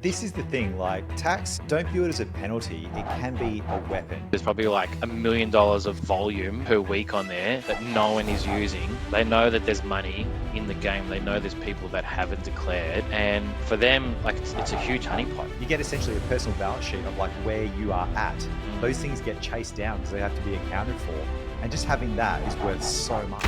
This is the thing, like tax, don't view it as a penalty. It can be a weapon. There's probably like $1 million of volume per week on there that no one is using. They know that there's money in the game. They know there's people that haven't declared. And for them, like it's a huge honeypot. You get essentially a personal balance sheet of like where you are at. Those things get chased down because they have to be accounted for. And just having that is worth so much.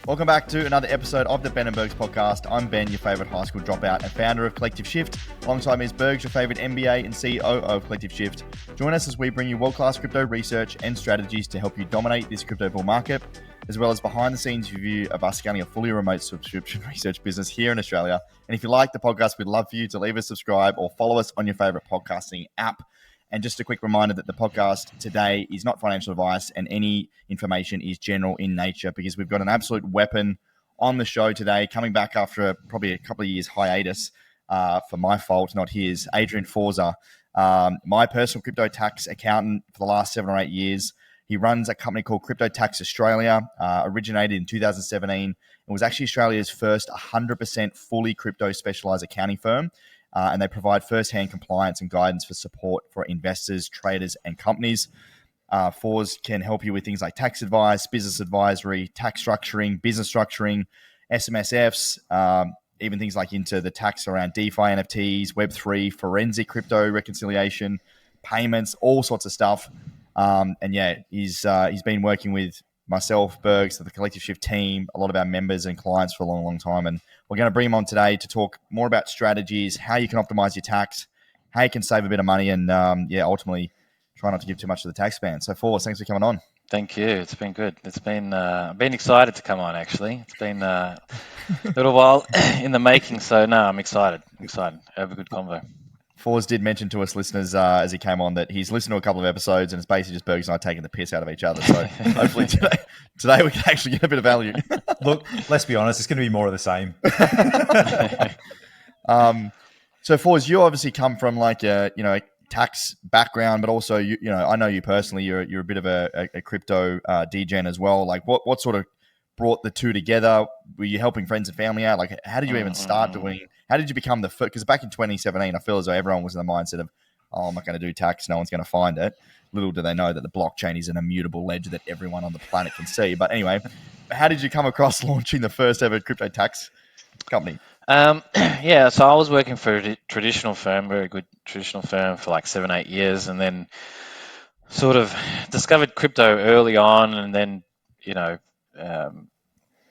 Welcome back to another episode of the Ben Bergs podcast. I'm Ben, your favourite high school dropout and founder of Collective Shift. Alongside me is Bergs, your favourite MBA and CEO of Collective Shift. Join us as we bring you world-class crypto research and strategies to help you dominate this crypto bull market, as well as behind-the-scenes review of us scaling a fully remote subscription research business here in Australia. And if you like the podcast, we'd love for you to leave a subscribe or follow us on your favourite podcasting app. And just a quick reminder that the podcast today is not financial advice and any information is general in nature, because we've got an absolute weapon on the show today, coming back after probably a couple of years hiatus for my fault, not his, Adrian Forza, my personal crypto tax accountant for the last 7 or 8 years. He runs a company called Crypto Tax Australia, originated in 2017, and was actually Australia's first 100% fully crypto specialized accounting firm. And they provide first-hand compliance and guidance for support for investors, traders, and companies. Forza can help you with things like tax advice, business advisory, tax structuring, business structuring, SMSFs, even things like into the tax around DeFi, NFTs, Web3, forensic crypto reconciliation, payments, all sorts of stuff. He's been working with myself, Bergs, the Collective Shift team, a lot of our members and clients for a long, long time. And we're going to bring him on today to talk more about strategies, how you can optimize your tax, how you can save a bit of money, and ultimately try not to give too much to the tax man. So, Forza, thanks for coming on. Thank you. It's been good. It's been I've been excited to come on. Actually, it's been a little while in the making. So no, I'm excited. Have a good convo. Forza did mention to us listeners as he came on that he's listened to a couple of episodes and it's basically just Bergs and I taking the piss out of each other. So hopefully today we can actually get a bit of value. Look, let's be honest, it's going to be more of the same. So Forza, you obviously come from like a tax background, but also I know you personally. You're a bit of a crypto degen as well. Like what sort of brought the two together? Were you helping friends and family out? Like how did you even start doing? How did you become the first? Because back in 2017, I feel as though everyone was in the mindset of, I'm not going to do tax. No one's going to find it. Little do they know that the blockchain is an immutable ledger that everyone on the planet can see. But anyway, how did you come across launching the first ever crypto tax company? So I was working for a traditional firm, very good traditional firm, for like 7-8 years, and then sort of discovered crypto early on, and then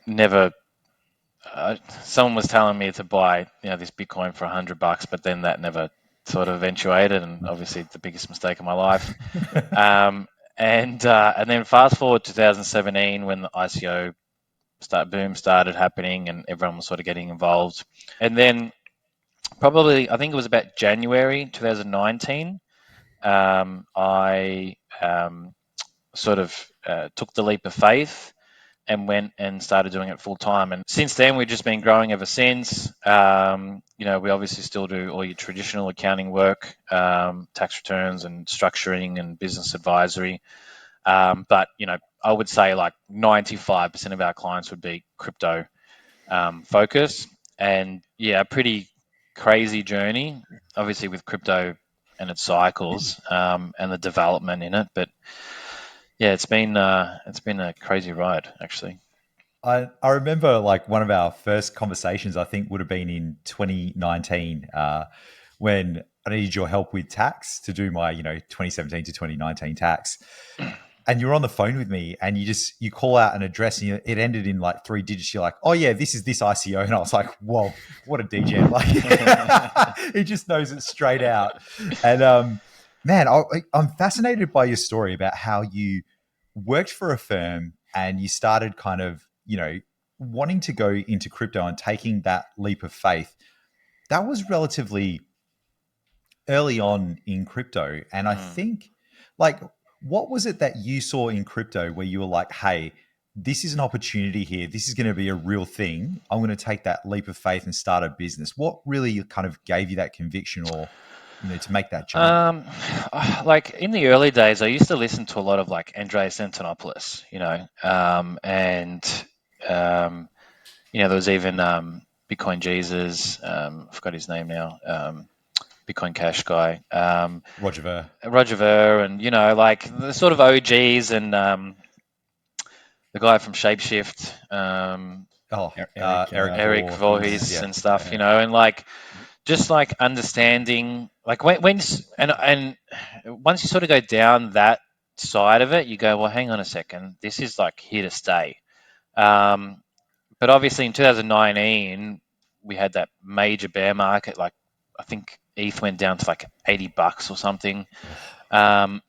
never. Someone was telling me to buy this Bitcoin for $100, but then that never sort of eventuated, and obviously the biggest mistake of my life. And then fast forward 2017 when the ICO boom started happening and everyone was sort of getting involved. And then probably, I think it was about January 2019, I sort of took the leap of faith and went and started doing it full time. And since then, we've just been growing ever since. We obviously still do all your traditional accounting work, tax returns and structuring and business advisory. But I would say like 95% of our clients would be crypto focused. And a pretty crazy journey, obviously with crypto and its cycles and the development in it. But yeah, it's been a crazy ride, actually. I remember like one of our first conversations, I think would have been in 2019 when I needed your help with tax to do my 2017 to 2019 tax. And you were on the phone with me and you call out an address and it ended in like 3 digits. You're like, oh yeah, this is this ICO. And I was like, whoa, what a DJ. Like he just knows it straight out. And man, I'm fascinated by your story about how you worked for a firm and you started kind of, wanting to go into crypto and taking that leap of faith. That was relatively early on in crypto. And I think like, what was it that you saw in crypto where you were like, hey, this is an opportunity here. This is going to be a real thing. I'm going to take that leap of faith and start a business. What really kind of gave you that conviction or, to make that jump? Like in the early days, I used to listen to a lot of like Andreas Antonopoulos, there was even Bitcoin Jesus, I forgot his name now, Bitcoin Cash guy, Roger Ver. and like the sort of OGs, and the guy from Shapeshift, Eric Voorhees and stuff, and like just like understanding, like and once you sort of go down that side of it, you go, well, hang on a second, this is like here to stay. But obviously in 2019, we had that major bear market. Like I think ETH went down to like $80 or something. That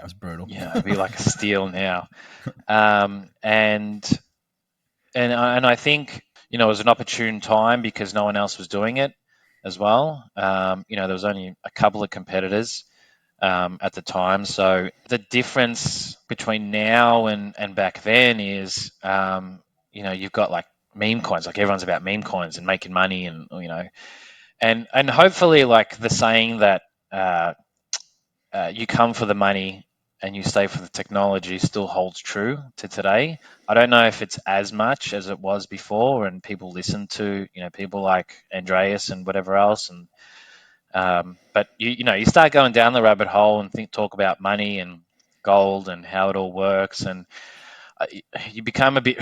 was brutal. Yeah, it'd be like a steal now. And I think it was an opportune time because no one else was doing it as well. There was only a couple of competitors at the time. So the difference between now and back then is, you've got like meme coins. Like everyone's about meme coins and making money, and hopefully like the saying that you come for the money and you stay for the technology still holds true to today. I don't know if it's as much as it was before, and people listen to people like Andreas and whatever else, and but you start going down the rabbit hole and talk about money and gold and how it all works, and you become a bit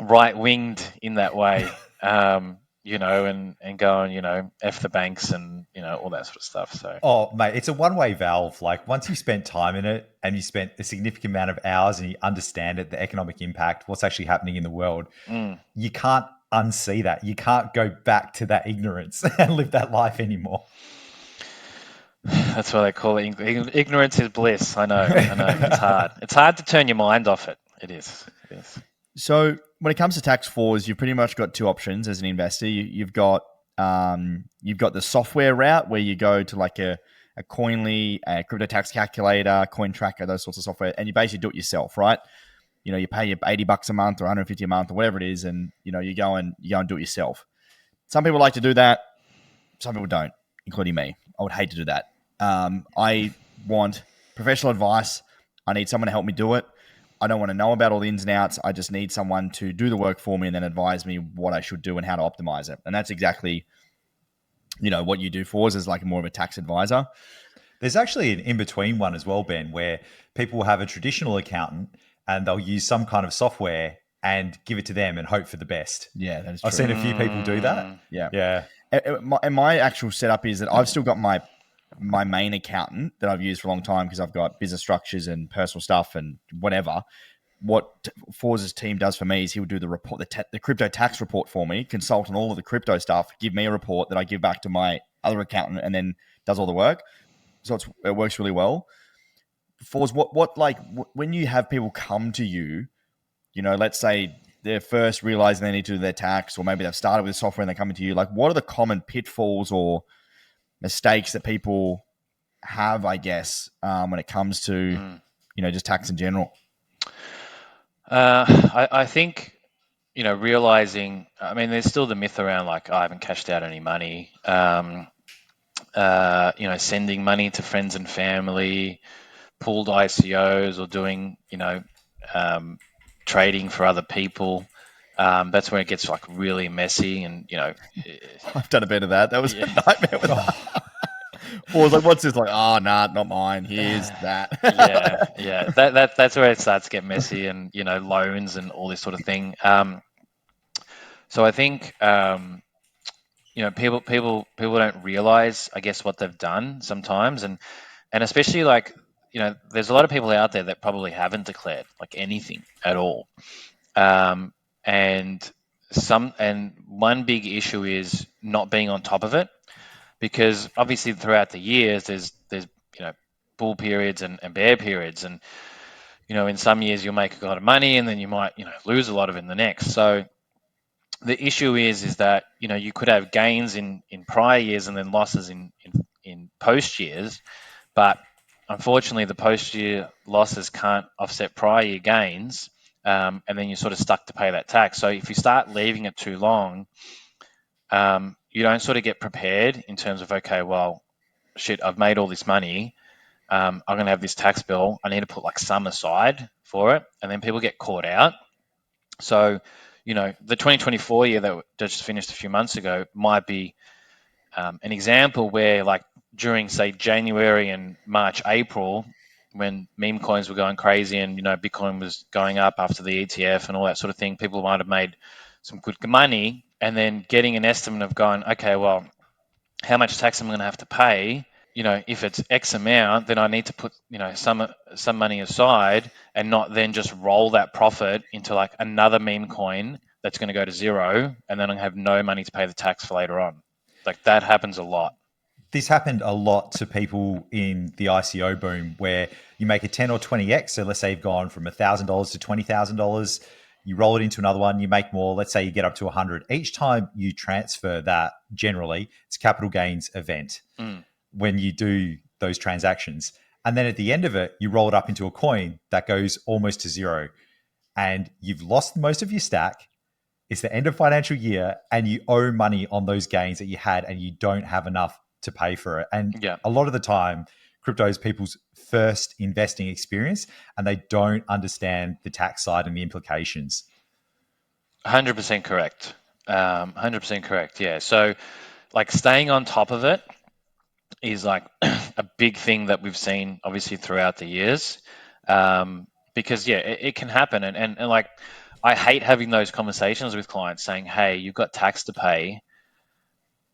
right winged in that way. And going, F the banks and, all that sort of stuff. So, Oh, mate, it's a one-way valve. Like once you spent time in it and you spent a significant amount of hours and you understand it, the economic impact, what's actually happening in the world, you can't unsee that. You can't go back to that ignorance and live that life anymore. That's what they call it. Ignorance is bliss. I know. It's hard. It's hard to turn your mind off it. It is. So when it comes to tax floors, you've pretty much got two options as an investor. You've got the software route where you go to like a Coinly, a crypto tax calculator, coin tracker, those sorts of software, and you basically do it yourself, right? You pay your $80 a month or 150 a month or whatever it is, and you go and do it yourself. Some people like to do that. Some people don't, including me. I would hate to do that. I want professional advice. I need someone to help me do it. I don't want to know about all the ins and outs. I just need someone to do the work for me and then advise me what I should do and how to optimize it. And that's exactly, what you do for us is like more of a tax advisor. There's actually an in-between one as well, Ben, where people will have a traditional accountant and they'll use some kind of software and give it to them and hope for the best. Yeah, that is true. I've seen a few people do that. Yeah. And my actual setup is that I've still got my main accountant that I've used for a long time because I've got business structures and personal stuff and whatever. What Forza's team does for me is he will do the report, the crypto tax report for me, consult on all of the crypto stuff, give me a report that I give back to my other accountant, and then does all the work. So it works really well. Forza, when you have people come to you, let's say they're first realizing they need to do their tax, or maybe they've started with software and they're coming to you, like what are the common pitfalls or mistakes that people have, I guess, when it comes to, just tax in general? I think, realizing, there's still the myth around like, I haven't cashed out any money, sending money to friends and family, pooled ICOs, or doing, trading for other people. That's where it gets like really messy, and I've done a bit of that. That was a nightmare with I was like, what's this? Like, oh, nah, not mine. Here's that. yeah. That's where it starts to get messy, and loans and all this sort of thing. So I think people don't realize, I guess, what they've done sometimes, and especially like there's a lot of people out there that probably haven't declared like anything at all, and one big issue is not being on top of it. Because obviously throughout the years, there's bull periods and bear periods, and in some years you'll make a lot of money, and then you might lose a lot of it in the next. So the issue is that you could have gains in prior years and then losses in post years, but unfortunately the post year losses can't offset prior year gains, and then you're sort of stuck to pay that tax. So if you start leaving it too long, you don't sort of get prepared in terms of, okay, well, shit, I've made all this money. I'm going to have this tax bill. I need to put like some aside for it. And then people get caught out. So the 2024 year that just finished a few months ago might be an example where, like, during, say, January and March, April, when meme coins were going crazy and, Bitcoin was going up after the ETF and all that sort of thing, people might have made some good money, and then getting an estimate of going, okay, well, how much tax am I going to have to pay? If it's X amount, then I need to put, some money aside and not then just roll that profit into like another meme coin that's going to go to zero, and then I have no money to pay the tax for later on. Like, that happens a lot. This happened a lot to people in the ICO boom, where you make a 10 or 20x. So let's say you've gone from $1,000 to $20,000. You roll it into another one, you make more. Let's say you get up to 100. Each time you transfer that, generally, it's a capital gains event when you do those transactions. And then at the end of it, you roll it up into a coin that goes almost to zero. And you've lost most of your stack. It's the end of financial year, and you owe money on those gains that you had, and you don't have enough to pay for it. And a lot of the time, crypto is people's first investing experience, and they don't understand the tax side and the implications. 100% correct. 100% correct. Yeah. So, like, staying on top of it is like a big thing that we've seen, obviously, throughout the years. Because it can happen, and like, I hate having those conversations with clients saying, hey, you've got tax to pay.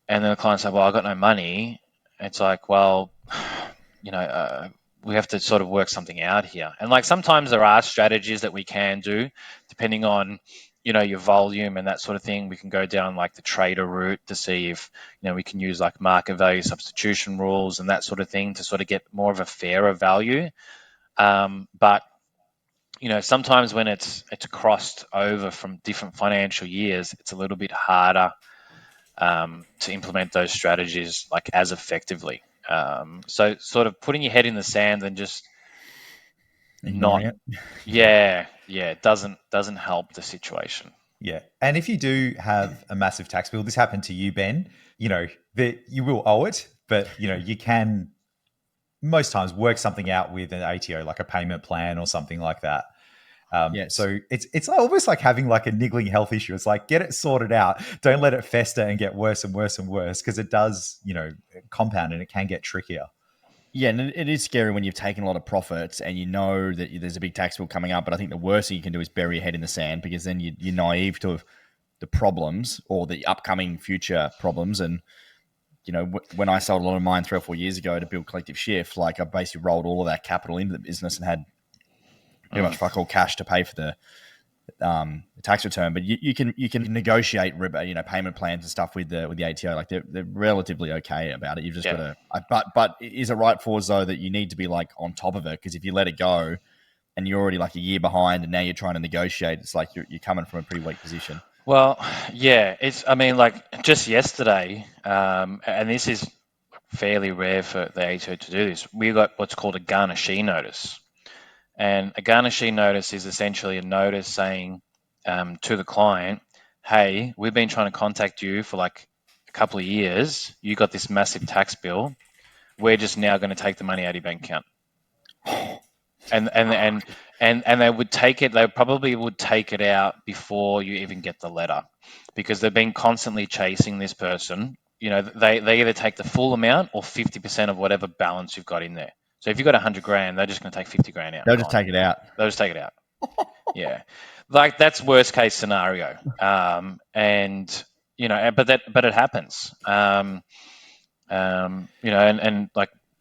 And then the client's like, well, I've got no money. It's like, well, we have to sort of work something out here. And like, sometimes there are strategies that we can do depending on, your volume and that sort of thing. We can go down like the trader route to see if, we can use like market value substitution rules and that sort of thing to sort of get more of a fairer value. But sometimes when it's crossed over from different financial years, it's a little bit harder to implement those strategies like as effectively. So sort of putting your head in the sand and just ignoring it. It doesn't help the situation. Yeah. And if you do have a massive tax bill, this happened to you, Ben, that you will owe it, but you can most times work something out with an ATO, like a payment plan or something like that. Yes. So it's almost like having like a niggling health issue. It's like, get it sorted out. Don't let it fester and get worse and worse and worse, because it does, compound and it can get trickier. Yeah, and it is scary when you've taken a lot of profits and you know that there's a big tax bill coming up. But I think the worst thing you can do is bury your head in the sand, because then you're naive to the problems or the upcoming future problems. And, when I sold a lot of mine 3 or 4 years ago to build Collective Shift, like, I basically rolled all of that capital into the business and had pretty much fuck all cash to pay for the tax return. But you can negotiate payment plans and stuff with the ATO. Like, they're relatively okay about it. You've just got to. But is it right, Forza, though, that you need to be like on top of it? Because if you let it go and you're already like a year behind and now you're trying to negotiate, it's like you're coming from a pretty weak position. Well, like, just yesterday, and this is fairly rare for the ATO to do this. We got what's called a garnishee notice. And a garnishee notice is essentially a notice saying to the client, hey, we've been trying to contact you for like a couple of years. You got this massive tax bill. We're just now going to take the money out of your bank account. And they would take it. They probably would take it out before you even get the letter, because they've been constantly chasing this person. They either take the full amount or 50% of whatever balance you've got in there. So if you've got 100 grand, they're just going to take 50 grand out. They'll just take it out. They'll just take it out. Yeah, like, that's worst case scenario. But it happens. Like,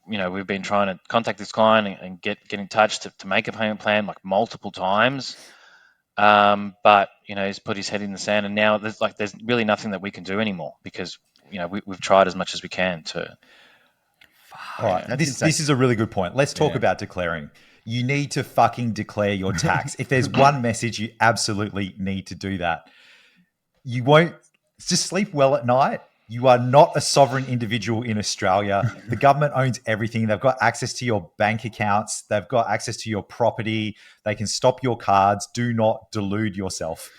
we've been trying to contact this client and get in touch to make a payment plan like multiple times. But he's put his head in the sand, and now there's really nothing that we can do anymore, because we've tried as much as we can to. All right, this is a really good point. Let's talk about declaring. You need to fucking declare your tax. If there's one message, you absolutely need to do that. You won't just sleep well at night. You are not a sovereign individual in Australia. The government owns everything. They've got access to your bank accounts. They've got access to your property. They can stop your cards. Do not delude yourself.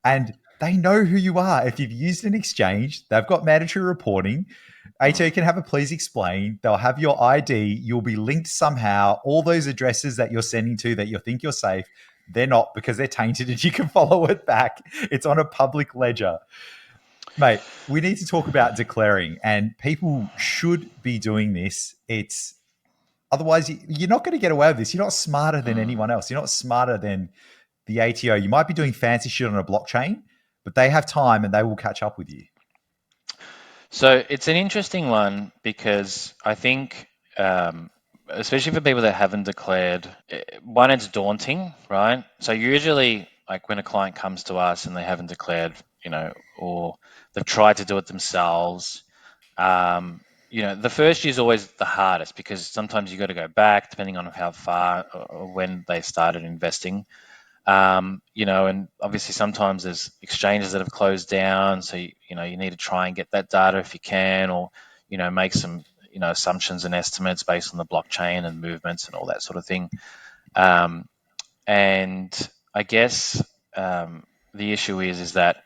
And they know who you are. If you've used an exchange, they've got mandatory reporting. ATO can have a please explain. They'll have your ID. You'll be linked somehow. All those addresses that you're sending to that you think you're safe, They're not, because they're tainted and you can follow it back. It's on a public ledger. Mate, we need to talk about declaring, and people should be doing this. It's otherwise you're not going to get away with this. You're not smarter than anyone else. You're not smarter than the ATO. You might be doing fancy shit on a blockchain, but they have time and they will catch up with you. So it's an interesting one because I think, especially for people that haven't declared, one, it's daunting, right? So usually, like when a client comes to us and they haven't declared, or they've tried to do it themselves, the first year is always the hardest because sometimes you got to go back depending on how far or when they started investing. And obviously sometimes there's exchanges that have closed down, so you need to try and get that data if you can, or make some assumptions and estimates based on the blockchain and movements and all that sort of thing. And I guess the issue is that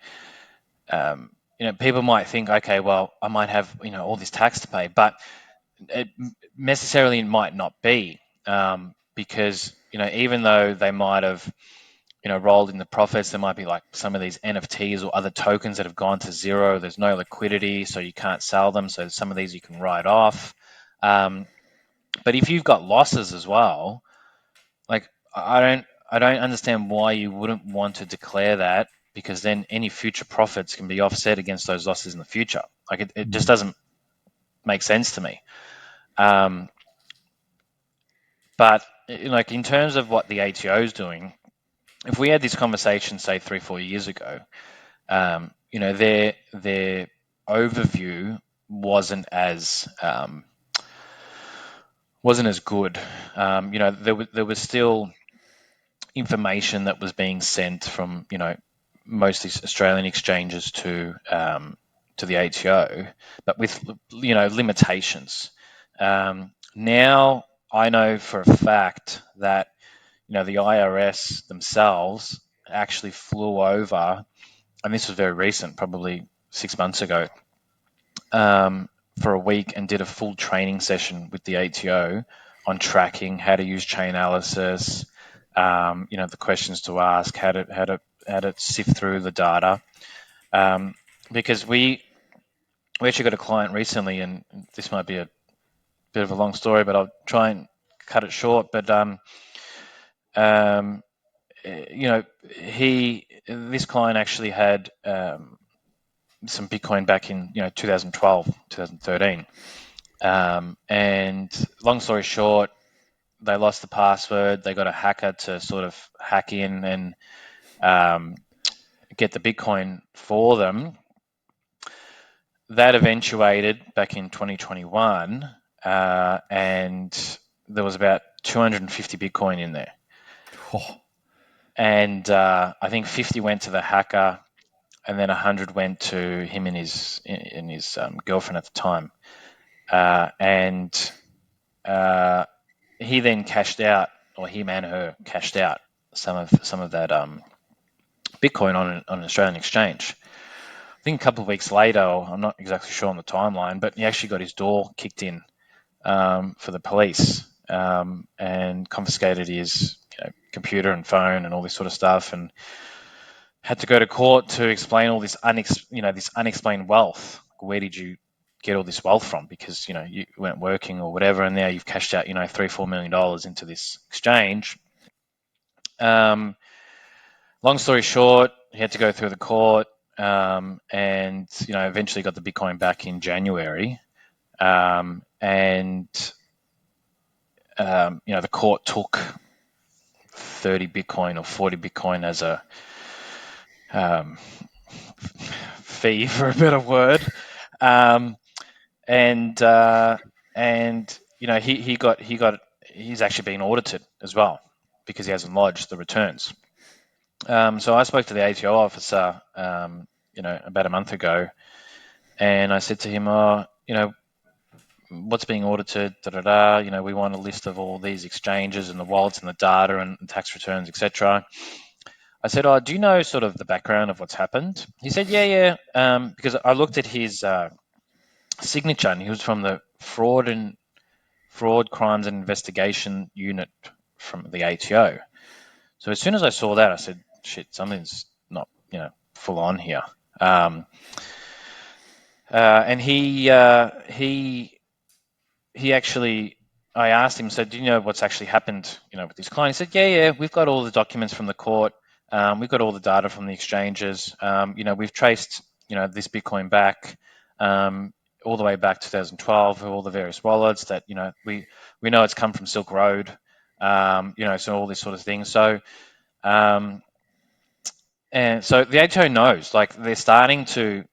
people might think, okay, well, I might have all this tax to pay, but it necessarily might not be, because even though they might have rolled in the profits, there might be like some of these NFTs or other tokens that have gone to zero. There's no liquidity, so you can't sell them. So some of these you can write off. But if you've got losses as well, like I don't understand why you wouldn't want to declare that, because then any future profits can be offset against those losses in the future. Like it just doesn't make sense to me. But like in terms of what the ATO is doing, if we had this conversation, say 3-4 years ago, their overview wasn't as good. There was still information that was being sent from most of these Australian exchanges to the ATO, but with limitations. Now I know for a fact that the IRS themselves actually flew over, and this was very recent, probably 6 months ago, for a week, and did a full training session with the ATO on tracking, how to use chain analysis, the questions to ask, how to sift through the data. Because we actually got a client recently, and this might be a bit of a long story, but I'll try and cut it short. But this client actually had some Bitcoin back in 2012, 2013, and long story short, they lost the password. They got a hacker to sort of hack in and get the Bitcoin for them. That eventuated back in 2021, and there was about 250 Bitcoin in there. Oh. And I think 50 went to the hacker, and then 100 went to him and his girlfriend at the time. And he then cashed out, or him and her cashed out some of that Bitcoin on an Australian exchange. I think a couple of weeks later, I'm not exactly sure on the timeline, but he actually got his door kicked in for the police, and confiscated his computer and phone and all this sort of stuff, and had to go to court to explain all this this unexplained wealth. Where did you get all this wealth from? Because you weren't working or whatever, and now you've cashed out $3-4 million into this exchange. Long story short, he had to go through the court, and eventually got the Bitcoin back in January, and the court took 30 Bitcoin or 40 Bitcoin as a fee, for a better word, he's actually been audited as well because he hasn't lodged the returns. So I spoke to the ATO officer, about a month ago, and I said to him, what's being audited? We want a list of all these exchanges and the wallets and the data and tax returns, etc. I said, do you know sort of the background of what's happened? He said, yeah. Because I looked at his signature, and he was from the Fraud, Crimes and Investigation Unit from the ATO. So as soon as I saw that, I said, shit, something's not, full on here. And he actually, I asked him, so do you know what's actually happened, with this client? He said, yeah, we've got all the documents from the court. We've got all the data from the exchanges. We've traced, this Bitcoin back, all the way back to 2012, all the various wallets that, we know it's come from Silk Road, so all this sort of thing. So, and so the HO knows, like, they're starting to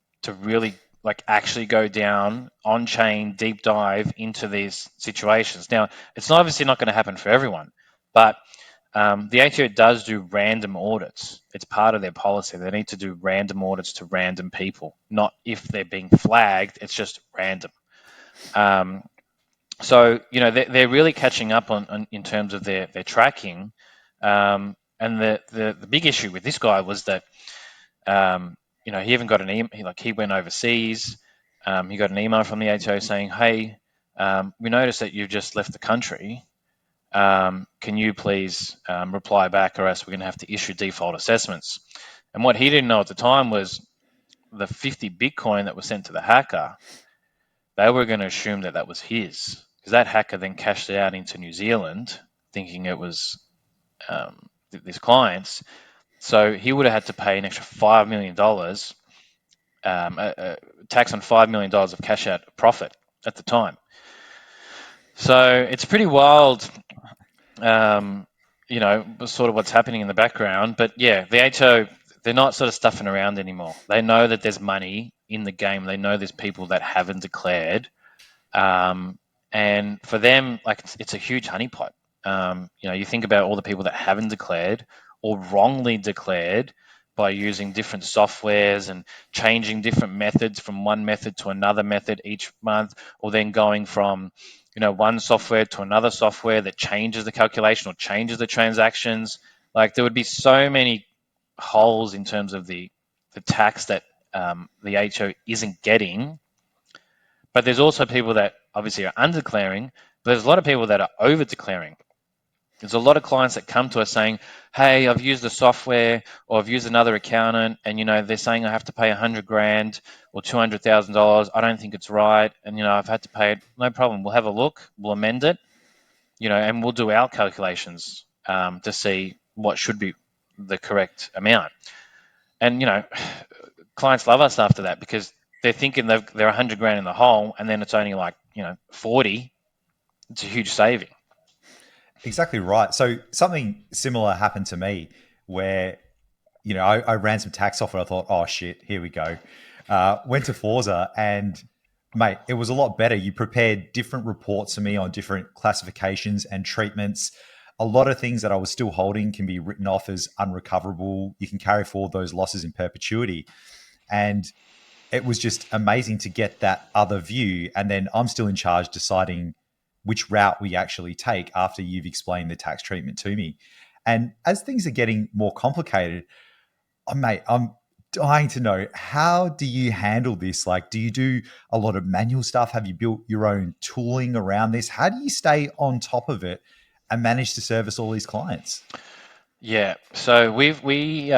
really, like, actually go down on chain deep dive into these situations. Now, it's obviously not going to happen for everyone, but the HO does do random audits. It's part of their policy. They need to do random audits to random people, not if they're being flagged. It's just random. So they're really catching up on in terms of their tracking. And the big issue with this guy was that he even got an email. He went overseas. He got an email from the HO saying, "Hey, we noticed that you've just left the country. Can you please reply back, or else we're going to have to issue default assessments." And what he didn't know at the time was the 50 Bitcoin that was sent to the hacker. They were going to assume that that was his, because that hacker then cashed it out into New Zealand, thinking it was this client's. So he would have had to pay an extra $5 million, tax on $5 million of cash out profit at the time. So it's pretty wild, sort of what's happening in the background. But yeah, the HO, they're not sort of stuffing around anymore. They know that there's money in the game. They know there's people that haven't declared. And for them, like, it's a huge honeypot. You think about all the people that haven't declared or wrongly declared by using different softwares and changing different methods from one method to another method each month, or then going from one software to another software that changes the calculation or changes the transactions. Like, there would be so many holes in terms of the tax that the HO isn't getting. But there's also people that obviously are under-declaring, but there's a lot of people that are over-declaring. There's a lot of clients that come to us saying, "Hey, I've used the software, or I've used another accountant, and they're saying I have to pay $100,000 or $200,000. I don't think it's right, and I've had to pay it." No problem. We'll have a look. We'll amend it, and we'll do our calculations to see what should be the correct amount. And clients love us after that, because they're thinking they're $100,000 in the hole, and then it's only like 40. It's a huge saving. Exactly right. So something similar happened to me where, I ran some tax software. I thought, oh shit, here we go. Went to Forza, and mate, it was a lot better. You prepared different reports for me on different classifications and treatments. A lot of things that I was still holding can be written off as unrecoverable. You can carry forward those losses in perpetuity. And it was just amazing to get that other view. And then I'm still in charge deciding which route we actually take after you've explained the tax treatment to me. And as things are getting more complicated, mate, I'm dying to know, how do you handle this? Like, do you do a lot of manual stuff? Have you built your own tooling around this? How do you stay on top of it and manage to service all these clients? Yeah, so we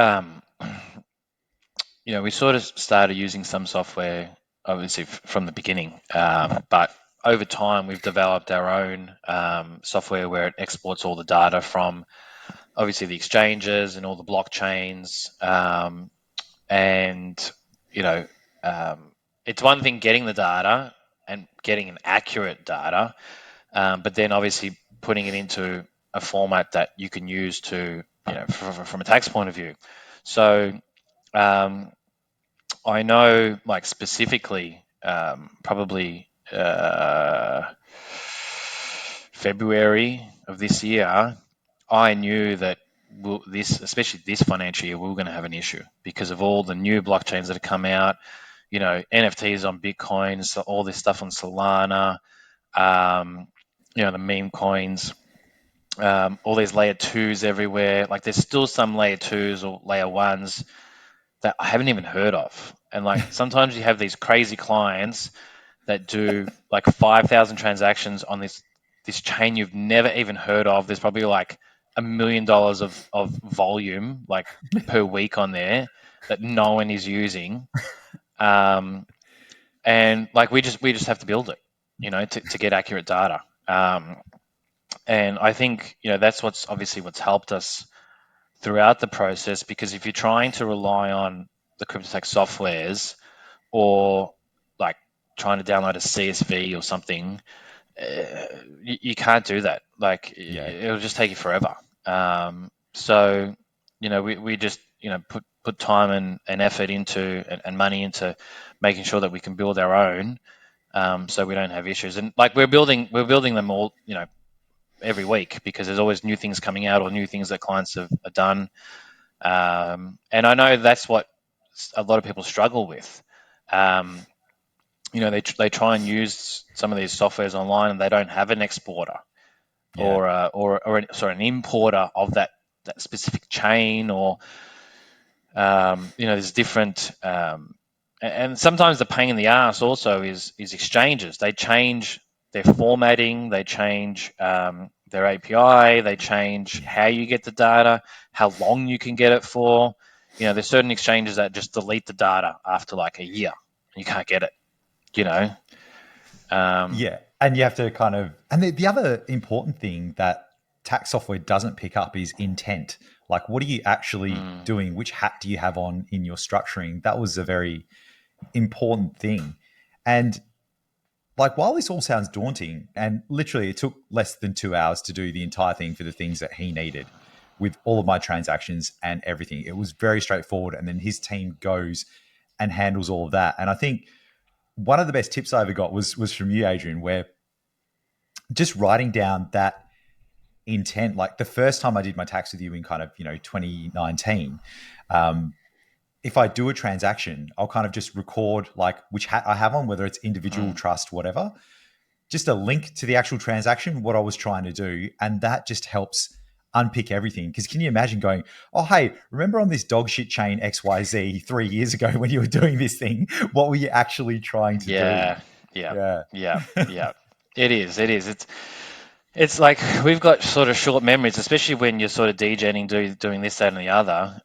sort of started using some software, obviously, from the beginning, but over time we've developed our own software where it exports all the data from, obviously, the exchanges and all the blockchains. And it's one thing getting the data and getting an accurate data, but then obviously putting it into a format that you can use to, from a tax point of view. So I know, like, specifically, probably February of this year, I knew that especially this financial year, we were going to have an issue because of all the new blockchains that have come out. NFTs on Bitcoin, so all this stuff on Solana, the meme coins, all these layer 2s everywhere. Like, there's still some layer 2s or layer 1s that I haven't even heard of. And, like, sometimes you have these crazy clients that do like 5,000 transactions on this chain you've never even heard of. There's probably like $1 million of volume like per week on there that no one is using, and like we just have to build it, to get accurate data. And I think that's what's helped us throughout the process, because if you're trying to rely on the crypto tax softwares, or like trying to download a CSV or something, you can't do that. Like it'll just take you forever. So we just put time and effort into and money into making sure that we can build our own, so we don't have issues. And like we're building them all every week, because there's always new things coming out or new things that clients have done. And I know that's what a lot of people struggle with. They try and use some of these softwares online, and they don't have an exporter or an importer of that specific chain, or there's different. And sometimes the pain in the ass also is exchanges. They change their formatting, they change their API, they change how you get the data, how long you can get it for. There's certain exchanges that just delete the data after like a year. You can't get it. And you have to kind of, and the other important thing that tax software doesn't pick up is intent. Like, what are you actually doing? Which hat do you have on in your structuring? That was a very important thing. And like, while this all sounds daunting, and literally it took less than 2 hours to do the entire thing for the things that he needed with all of my transactions and everything, it was very straightforward. And then his team goes and handles all of that. And I think one of the best tips I ever got was from you, Adrian, where just writing down that intent. Like the first time I did my tax with you in kind of 2019, if I do a transaction, I'll kind of just record like which hat I have on, whether it's individual, trust, whatever, just a link to the actual transaction, what I was trying to do, and that just helps unpick everything. Because can you imagine going, oh, hey, remember on this dog shit chain XYZ 3 years ago when you were doing this thing, what were you actually trying to do? Yeah. It is. It's like we've got sort of short memories, especially when you're sort of degenning, doing this, that, and the other.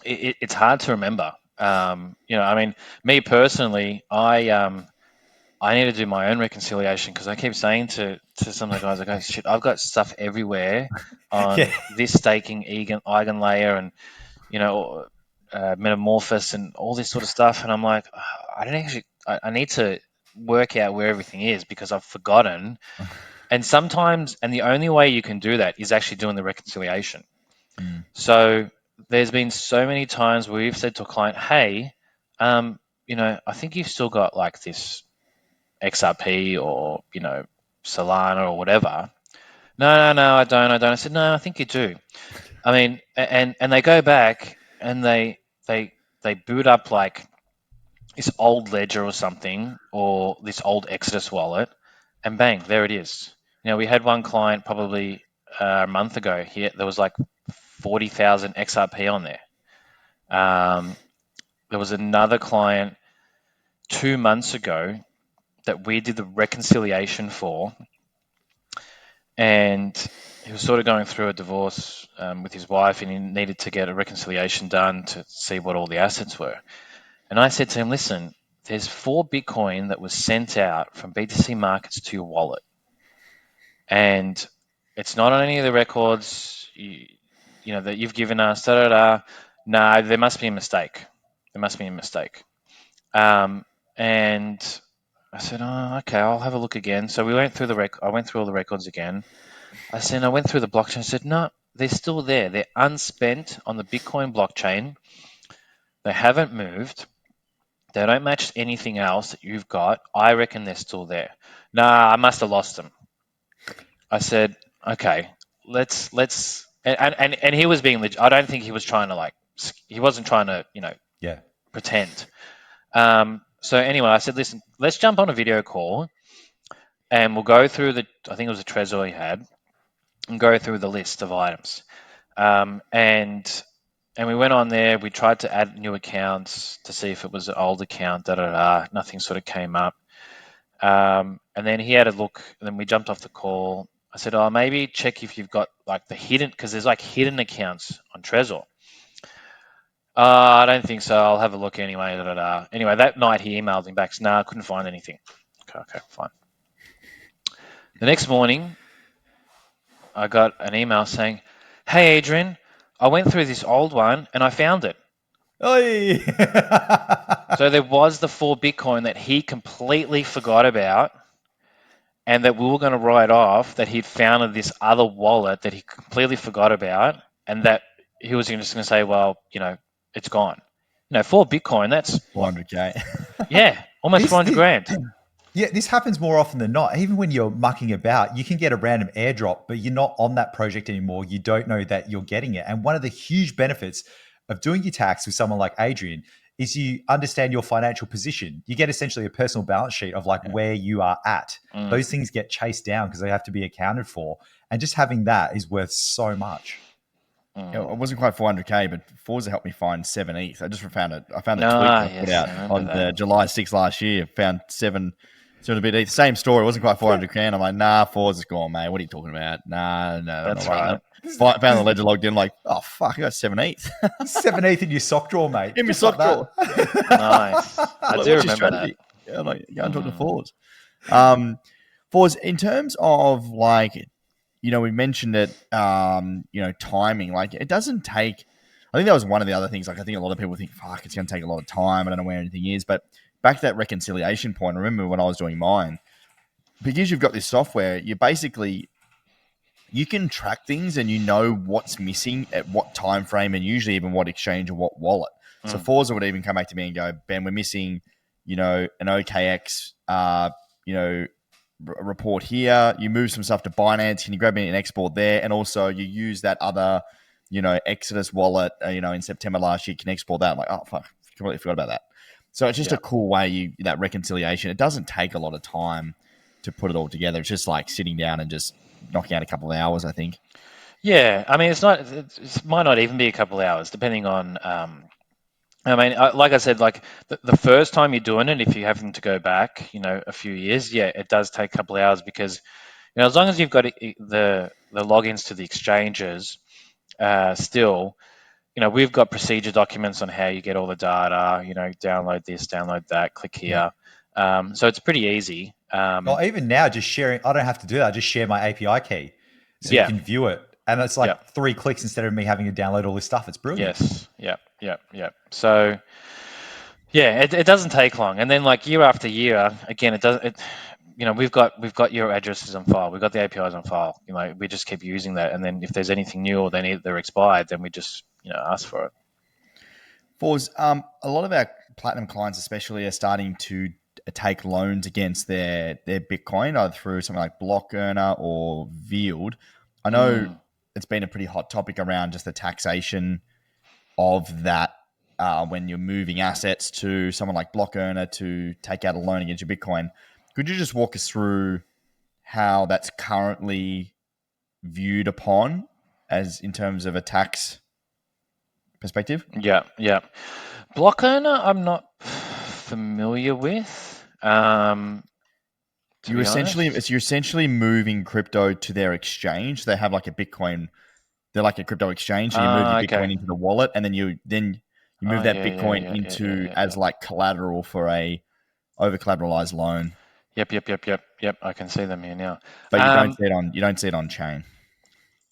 It's hard to remember. I mean, me personally, I need to do my own reconciliation, because I keep saying to some of the guys, like, oh, shit, I've got stuff everywhere on this staking eigenlayer and metamorphosis and all this sort of stuff, and I'm like, I need to work out where everything is, because I've forgotten. And sometimes, and the only way you can do that is actually doing the reconciliation. So there's been so many times where we've said to a client, hey, I think you've still got like this XRP or, Solana or whatever. No, I don't. I said, no, I think you do. I mean, and they go back and they boot up like this old ledger or something, or this old Exodus wallet, and bang, there it is. We had one client probably a month ago here. There was like 40,000 XRP on there. There was another client 2 months ago that we did the reconciliation for, and he was sort of going through a divorce with his wife, and he needed to get a reconciliation done to see what all the assets were. And I said to him, listen, there's 4 Bitcoin that was sent out from BTC Markets to your wallet, and it's not on any of the records that you've given us. No, there must be a mistake. And I said, oh, okay, I'll have a look again. So we went through I went through all the records again. I went through the blockchain. I said, no, they're still there. They're unspent on the Bitcoin blockchain. They haven't moved. They don't match anything else that you've got. I reckon they're still there. Nah, I must have lost them. I said, okay, let's, and he was being legit. I don't think he was trying to he wasn't trying to, pretend. So anyway, I said, listen, let's jump on a video call and we'll go through I think it was a Trezor he had, and go through the list of items. And we went on there, we tried to add new accounts to see if it was an old account, nothing sort of came up. And then he had a look, and then we jumped off the call, I said, oh, maybe check if you've got like the hidden, because there's like hidden accounts on Trezor. I don't think so. I'll have a look anyway. Da, da, da. Anyway, that night he emailed me back. I couldn't find anything. Okay, fine. The next morning, I got an email saying, hey, Adrian, I went through this old one and I found it. Oi! So there was the 4 Bitcoin that he completely forgot about, and that we were going to write off, that he'd found this other wallet that he completely forgot about, and that he was just going to say, well, it's gone. 4 Bitcoin, that's 400K. Yeah, almost This- 400 grand. Yeah, this happens more often than not. Even when you're mucking about, you can get a random airdrop, but you're not on that project anymore. You don't know that you're getting it. And one of the huge benefits of doing your tax with someone like Adrian is you understand your financial position. You get essentially a personal balance sheet of like where you are at. Those things get chased down because they have to be accounted for. And just having that is worth so much. It wasn't quite 400K, but Forza helped me find 7 ETH. I just found it. I found the tweet Yes, I put out I on remember that. the July 6th last year. Found 7 a bit ETH. Same story. It wasn't quite 400K. I'm like, nah, Forza's gone, mate. What are you talking about? Nah, That's not right. Found the ledger logged in. Like, oh fuck, I got 7 ETH. 7 ETH in your sock drawer, mate. Give me Just sock like drawer. Nice. I Like, do what's your remember strategy? that. Yeah, like, go and talk to Forza. Forza, in terms of like, we mentioned it, timing, like it doesn't take, I think that was one of the other things. Like, I think a lot of people think, fuck, it's going to take a lot of time. I don't know where anything is. But back to that reconciliation point, I remember when I was doing mine, because you've got this software, you can track things and you know what's missing at what time frame and usually even what exchange or what wallet. So Forza would even come back to me and go, Ben, we're missing, an OKX, report here. You move some stuff to Binance. Can you grab me an export there? And also you use that other, Exodus wallet, in September last year, can export that. I'm like, oh, fuck, completely forgot about that. So it's just a cool way, that reconciliation. It doesn't take a lot of time to put it all together. It's just like sitting down and just knocking out a couple of hours, I think. Yeah, I mean, it might not even be a couple of hours, depending on. Like I said, like the first time you're doing it, if you're having to go back, a few years, it does take a couple of hours because, as long as you've got the logins to the exchanges, still, we've got procedure documents on how you get all the data. Download this, download that, click here. So it's pretty easy. Well, even now, just sharing, I don't have to do that. I just share my API key so you can view it. And it's like 3 clicks instead of me having to download all this stuff. It's brilliant. Yes. Yep. So, it doesn't take long. And then like year after year, again, we've got your addresses on file. We've got the APIs on file. We just keep using that. And then if there's anything new or they're expired, then we just, ask for it. Forz, a lot of our platinum clients especially are starting to take loans against their Bitcoin, either through something like Block Earner or Vield. I know it's been a pretty hot topic around just the taxation of that when you're moving assets to someone like Block Earner to take out a loan against your Bitcoin. Could you just walk us through how that's currently viewed upon as in terms of a tax perspective? Yeah. Block Earner, I'm not familiar with. You're essentially moving crypto to their exchange. They have like a Bitcoin. They're like a crypto exchange. So you move your Bitcoin into the wallet, and then you move that Bitcoin into as like collateral for a over collateralized loan. Yep. I can see them here now. But you don't see it on chain.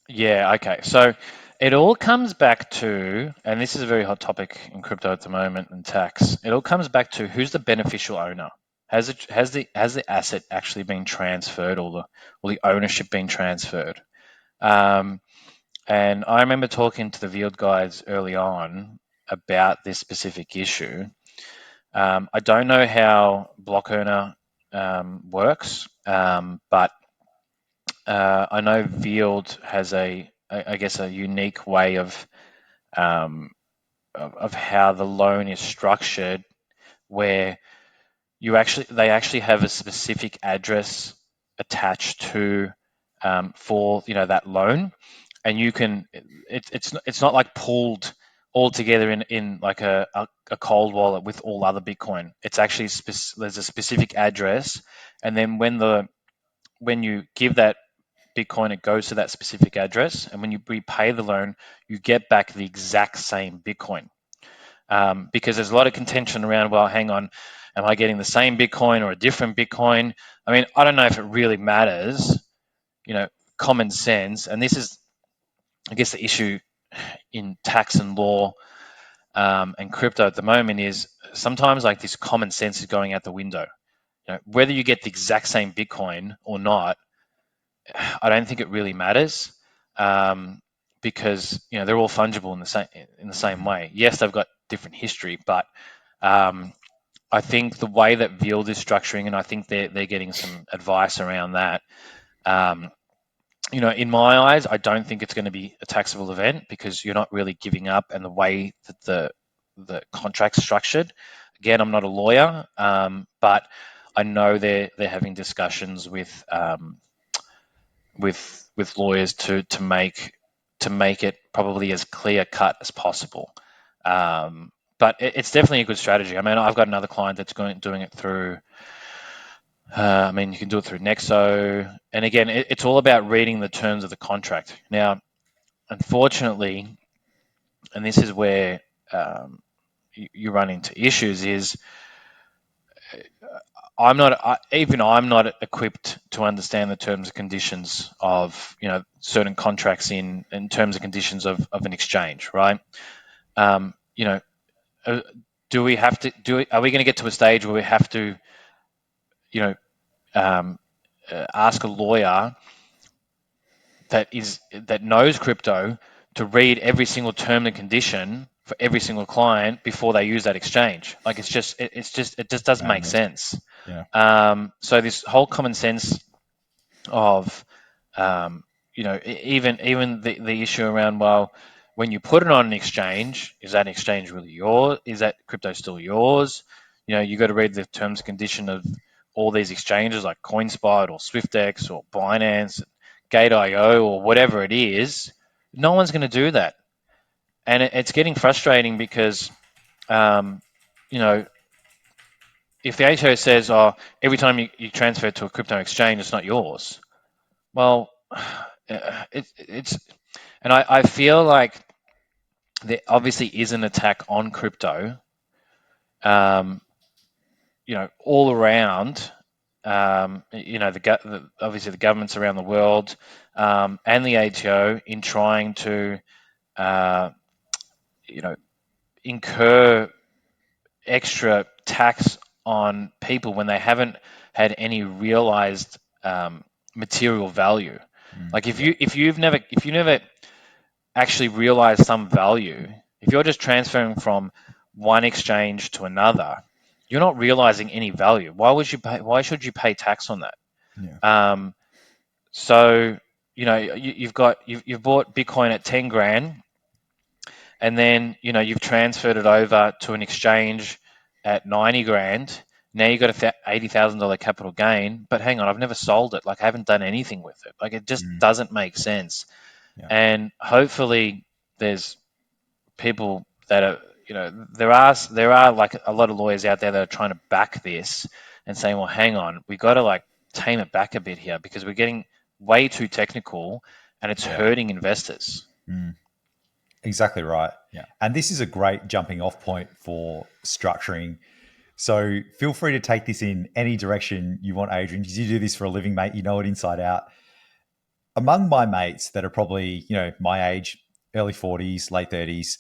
Yeah. Okay. So it all comes back to, and this is a very hot topic in crypto at the moment, and tax. It all comes back to who's the beneficial owner. Has the asset actually been transferred, or the ownership been transferred? And I remember talking to the Vield guys early on about this specific issue. I don't know how Block Earner works, but I know Vield has a unique way of how the loan is structured, where they actually have a specific address attached to for that loan, and you can it's not like pooled all together in like a cold wallet with all other Bitcoin. It's actually there's a specific address, and then when you give that Bitcoin, it goes to that specific address, and when you repay the loan, you get back the exact same Bitcoin. Because there's a lot of contention around, well, hang on, am I getting the same Bitcoin or a different Bitcoin? I mean, I don't know if it really matters, common sense. And this is, I guess, the issue in tax and law and crypto at the moment is sometimes like this common sense is going out the window. Whether you get the exact same Bitcoin or not, I don't think it really matters. Because they're all fungible in the same way. Yes, they've got different history, but I think the way that Vield is structuring, and I think they're getting some advice around that. In my eyes, I don't think it's going to be a taxable event because you're not really giving up, and the way that the contract's structured. Again, I'm not a lawyer, but I know they're having discussions with lawyers to make it probably as clear cut as possible. But it's definitely a good strategy. I mean, I've got another client that's doing it through. You can do it through Nexo, and again, it's all about reading the terms of the contract. Now, unfortunately, and this is where you run into issues, is I'm not equipped to understand the terms and conditions of certain contracts in terms and conditions of an exchange, right? Do we have to are we going to get to a stage where we have to ask a lawyer that knows crypto to read every single term and condition for every single client before they use that exchange? Like it just doesn't make sense. Yeah. So this whole common sense of even the issue around, well, when you put it on an exchange, is that exchange really yours? Is that crypto still yours? You got to read the terms and condition of all these exchanges like CoinSpot or SwiftX or Binance, Gate.io or whatever it is. No one's going to do that, and it's getting frustrating because if the ATO says, oh, every time you transfer it to a crypto exchange, it's not yours. Well, it's, and I feel like there obviously is an attack on crypto, all around. Obviously the governments around the world and the ATO in trying to, incur extra tax on people when they haven't had any realized material value. Like if you've never actually realized some value, if you're just transferring from one exchange to another, you're not realizing any value. Why should you pay tax on that? Yeah. So you've bought Bitcoin at 10 grand, and then you've transferred it over to an exchange at 90 grand. Now you've got a $80,000 capital gain, but hang on, I've never sold it. Like I haven't done anything with it. Like it just doesn't make sense. Yeah. And hopefully there's people that are, there are like a lot of lawyers out there that are trying to back this and saying, well, hang on, we got to like tame it back a bit here because we're getting way too technical and it's hurting investors. Exactly right. Yeah. And this is a great jumping off point for structuring. So feel free to take this in any direction you want, Adrian, because you do this for a living, mate. You know it inside out. Among my mates that are probably, my age, early 40s, late 30s,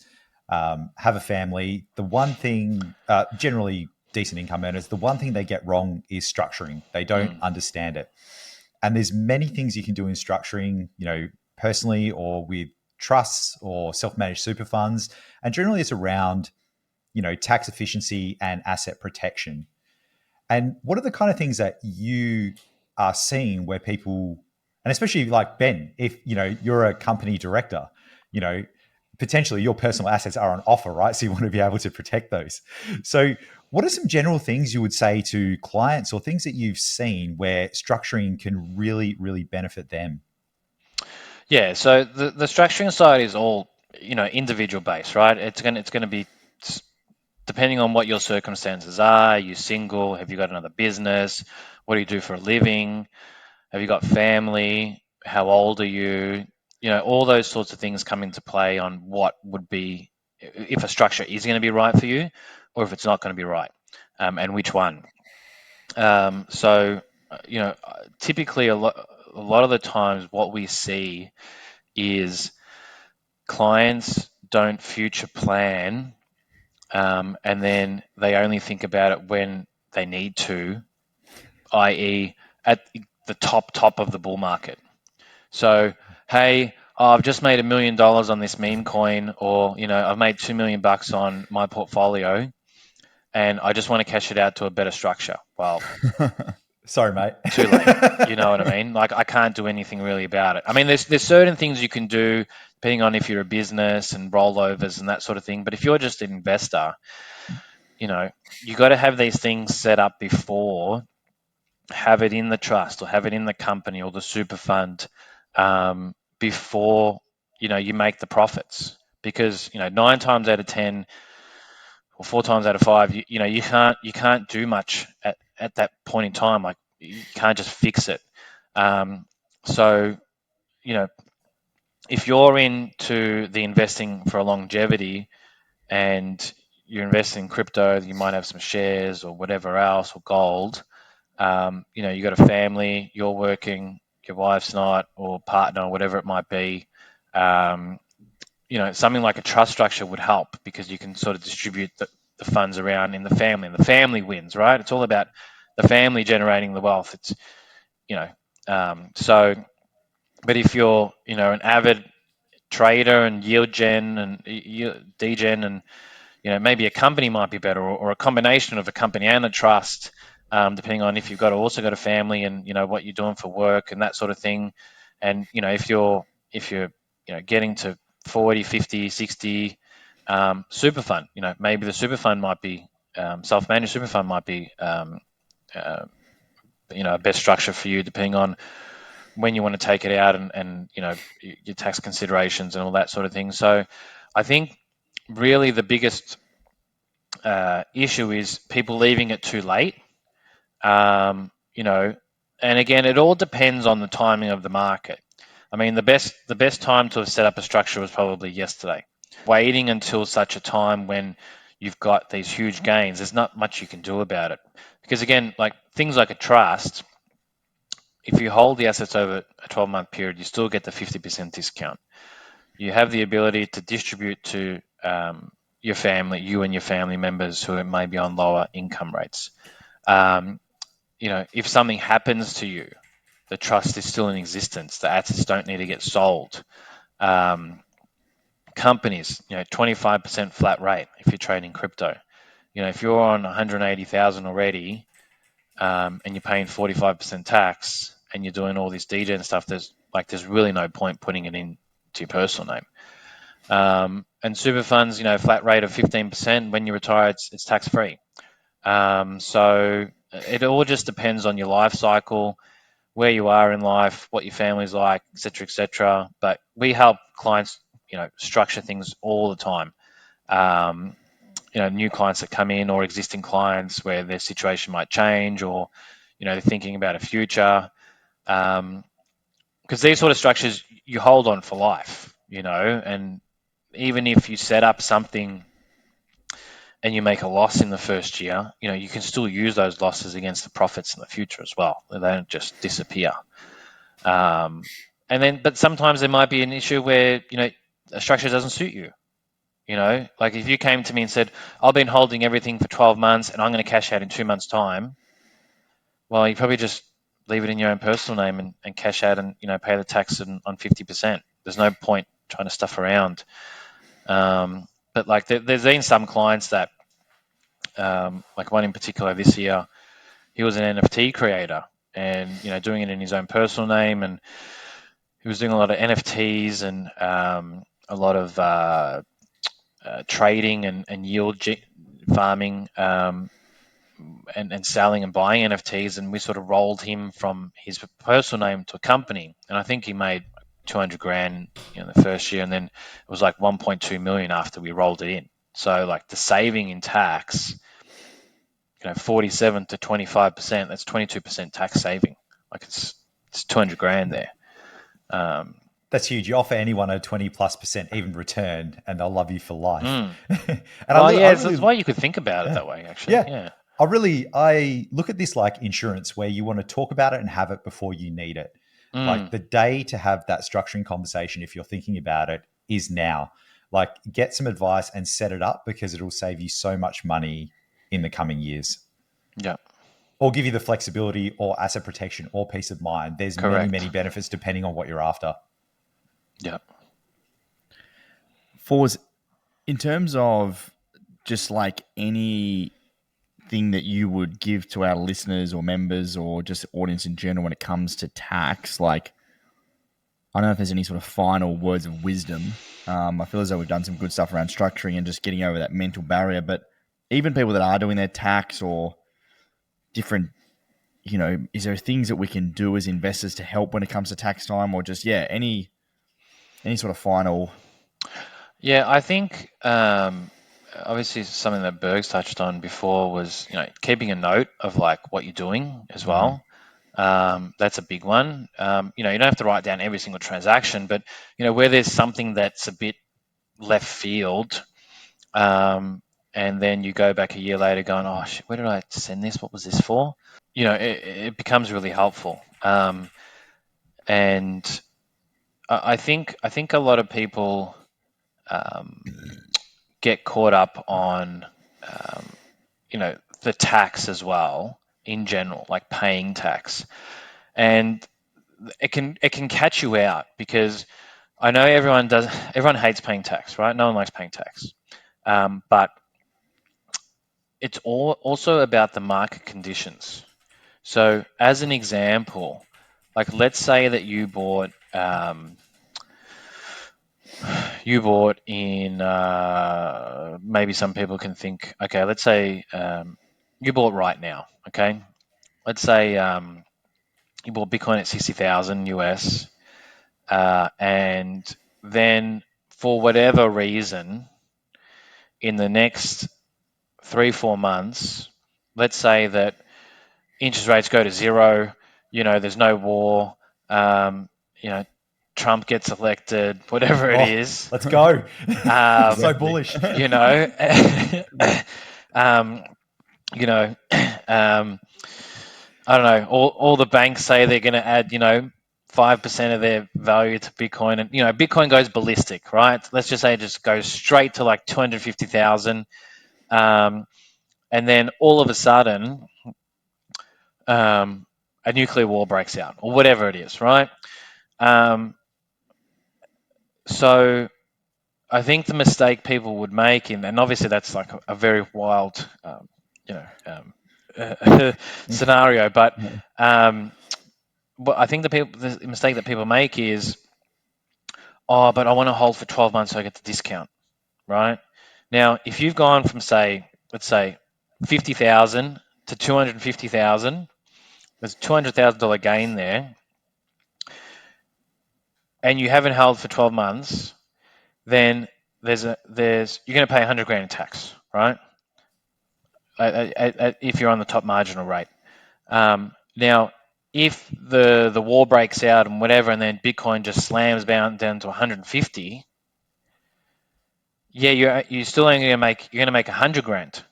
have a family, the one thing, generally decent income earners, the one thing they get wrong is structuring. They don't understand it. And there's many things you can do in structuring, personally or with trusts or self-managed super funds. And generally it's around, tax efficiency and asset protection. And what are the kind of things that you are seeing where people, and especially like Ben, if, you're a company director, potentially your personal assets are on offer, right? So you want to be able to protect those. So what are some general things you would say to clients or things that you've seen where structuring can really, really benefit them? Yeah, so the structuring side is all individual based, right? It's going to be depending on what your circumstances are. Are you single? Have you got another business? What do you do for a living? Have you got family? how old are you? All those sorts of things come into play on what would be, if a structure is going to be right for you, or if it's not going to be right, and which one. So, typically a lot of the times what we see is clients don't future plan, and then they only think about it when they need to, i.e., at the top of the bull market. So, hey, I've just made $1 million on this meme coin, or I've made $2 million on my portfolio, and I just want to cash it out to a better structure. Well, Sorry, mate. too late. You know what I mean? Like, I can't do anything really about it. I mean, there's certain things you can do depending on if you're a business and rollovers and that sort of thing. But if you're just an investor, you got to have these things set up before, have it in the trust or have it in the company or the super fund, before you make the profits. Because 9 times out of 10 or 4 times out of 5, you can't do much at that point in time. Like, you can't just fix it. So if you're into the investing for a longevity and you're investing in crypto, you might have some shares or whatever else, or gold. You got a family, you're working, your wife's not, or partner, or whatever it might be. Something like a trust structure would help, because you can sort of distribute the funds around in the family, and the family wins, right? It's all about the family generating the wealth. It's so. But if you're an avid trader and yield gen and degen, and maybe a company might be better, or a combination of a company and a trust, depending on if you've also got a family and what you're doing for work and that sort of thing. And if you're getting to 40, 50, 60, super fund, maybe the super fund might be, self-managed super fund might be a best structure for you, depending on when you want to take it out, and your tax considerations and all that sort of thing. So I think really the biggest issue is people leaving it too late. And again, it all depends on the timing of the market. I mean, the best time to have set up a structure was probably yesterday. Waiting until such a time when you've got these huge gains, there's not much you can do about it. Because again, like things like a trust, if you hold the assets over a 12-month period, you still get the 50% discount. You have the ability to distribute to your family, you and your family members who may be on lower income rates. If something happens to you, the trust is still in existence. The assets don't need to get sold. Companies, 25% flat rate if you're trading crypto. If you're on 180,000 already, and you're paying 45% tax, and you're doing all this degen stuff, there's really no point putting it into your personal name. And super funds, flat rate of 15%. When you retire, it's tax free. So it all just depends on your life cycle, where you are in life, what your family's like, etc., etc. But we help clients, structure things all the time. New clients that come in, or existing clients where their situation might change, or they're thinking about a future. Because these sort of structures you hold on for life, and even if you set up something and you make a loss in the first year, you can still use those losses against the profits in the future as well. They don't just disappear. But sometimes there might be an issue where, a structure doesn't suit you. Like if you came to me and said, I've been holding everything for 12 months and I'm going to cash out in 2 months' time. Well, you probably just leave it in your own personal name and cash out and, pay the tax on 50%. There's no point trying to stuff around. But like there's been some clients that, like one in particular this year, he was an NFT creator and, doing it in his own personal name. And he was doing a lot of NFTs and a lot of trading and yield farming, and selling and buying NFTs. And we sort of rolled him from his personal name to a company. And I think he made 200 grand in the first year. And then it was like 1.2 million after we rolled it in. So like the saving in tax, 47 to 25%, that's 22% tax saving. Like it's 200 grand there. That's huge. You offer anyone a 20+% even return, and they'll love you for life. And that's why you could think about it that way, actually. Yeah. I look at this like insurance, where you want to talk about it and have it before you need it. Like the day to have that structuring conversation, if you're thinking about it, is now. Like get some advice and set it up, because it'll save you so much money in the coming years. Yeah. Or give you the flexibility or asset protection or peace of mind. There's Correct. many benefits depending on what you're after. Yeah. Forza, in terms of just like anything that you would give to our listeners or members or just audience in general when it comes to tax, like, I don't know if there's any sort of final words of wisdom. I feel as though we've done some good stuff around structuring and just getting over that mental barrier, but even people that are doing their tax or different, is there things that we can do as investors to help when it comes to tax time, or just, any sort of final? Yeah, I think obviously something that Bergs touched on before was keeping a note of like what you're doing as well. That's a big one. You don't have to write down every single transaction, but where there's something that's a bit left field, and then you go back a year later going, oh, where did I send this? What was this for? It becomes really helpful. And I think a lot of people get caught up on the tax as well in general, like paying tax, and it can catch you out, because I know everyone hates paying tax, right? No one likes paying tax, but it's also about the market conditions. So as an example, like let's say that you bought in maybe some people can think, okay, let's say you bought right now, okay? Let's say you bought Bitcoin at 60,000 US, and then for whatever reason, in the next 3-4 months, let's say that interest rates go to zero, there's no war, Trump gets elected, whatever it is. Let's go. So bullish. I don't know, all the banks say they're going to add, 5% of their value to Bitcoin, and Bitcoin goes ballistic, right? Let's just say it just goes straight to like 250,000, and then all of a sudden, a nuclear war breaks out, or whatever it is, right? So I think the mistake people would make, and obviously that's like a very wild, scenario, but I think the mistake that people make is, oh, but I want to hold for 12 months so I get the discount, right? Now, if you've gone from let's say 50,000 to 250,000, there's a $200,000 gain there, and you haven't held for 12 months, then you're going to pay 100 grand in tax, right? If you're on the top marginal rate. Now, if the war breaks out and whatever, and then Bitcoin just slams down to 150, yeah, you're still only going to make 100 grand,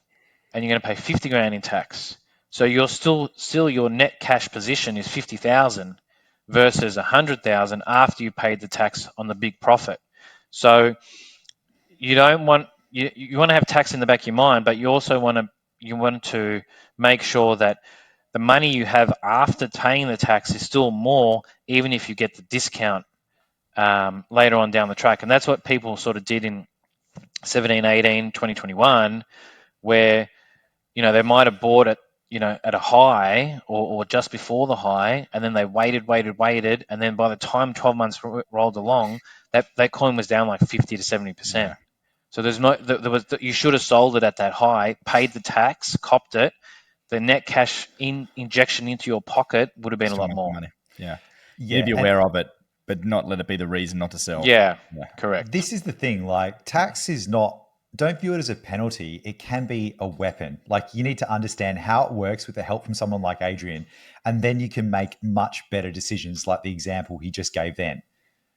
and you're going to pay 50 grand in tax. So you're still your net cash position is 50,000 versus 100,000 after you paid the tax on the big profit. So you don't want you want to have tax in the back of your mind, but you also want to make sure that the money you have after paying the tax is still more, even if you get the discount later on down the track. And that's what people sort of did in 17, 18, 2021, where they might have bought it at a high or just before the high, and then they waited, and then by the time 12 months rolled along, that coin was down like 50 to 70%. Yeah. So you should have sold it at that high, paid the tax, copped it. The net cash injection into your pocket would have been a lot more. Money. Yeah. You'd be aware of it, but not let it be the reason not to sell. Yeah, correct. This is the thing, like tax is not don't view it as a penalty. It can be a weapon. Like, you need to understand how it works with the help from someone like Adrian, and then you can make much better decisions, like the example he just gave then.